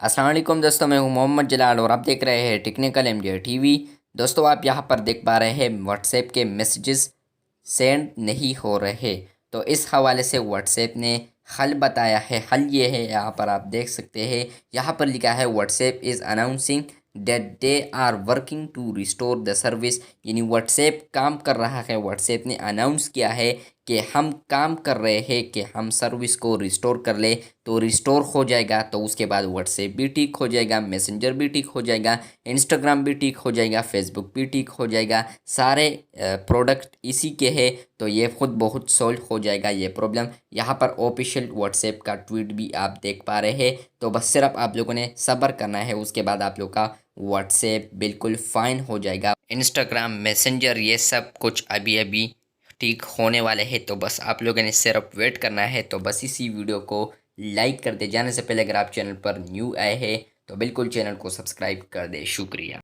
अस्सलाम वालेकुम दोस्तों, मैं हूं मोहम्मद जलाल और आप देख रहे हैं टेक्निकल एमजे टीवी। दोस्तों, आप यहां पर देख पा रहे हैं व्हाट्सएप के मैसेजेस सेंड नहीं हो रहे। तो इस हवाले से व्हाट्सएप ने हल बताया है। हल ये है, यहाँ पर आप देख सकते हैं, यहाँ पर लिखा है WhatsApp is announcing that they are working to restore the service. यानी व्हाट्सएप काम कर रहा है। व्हाट्सएप ने अनाउंस किया है कि हम काम कर रहे हैं कि हम सर्विस को रिस्टोर कर ले। तो रिस्टोर हो जाएगा तो उसके बाद व्हाट्सएप भी ठीक हो जाएगा, मैसेंजर भी ठीक हो जाएगा, इंस्टाग्राम भी ठीक हो जाएगा, फेसबुक भी ठीक हो जाएगा। सारे प्रोडक्ट इसी के हैं। तो ये खुद बहुत सॉल्व हो जाएगा ये प्रॉब्लम। यहाँ पर ऑफिशियल व्हाट्सएप का ट्वीट भी आप देख पा रहे हैं। तो बस सिर्फ आप लोगों ने सब्र करना है, उसके बाद आप लोग का व्हाट्सएप बिल्कुल फाइन हो जाएगा। इंस्टाग्राम, मैसेंजर, ये सब कुछ अभी अभी ठीक होने वाले हैं। तो बस आप लोगों ने सिर्फ वेट करना है। तो बस इसी वीडियो को लाइक कर दे। जाने से पहले अगर आप चैनल पर न्यू आए हैं तो बिल्कुल चैनल को सब्सक्राइब कर दे। शुक्रिया।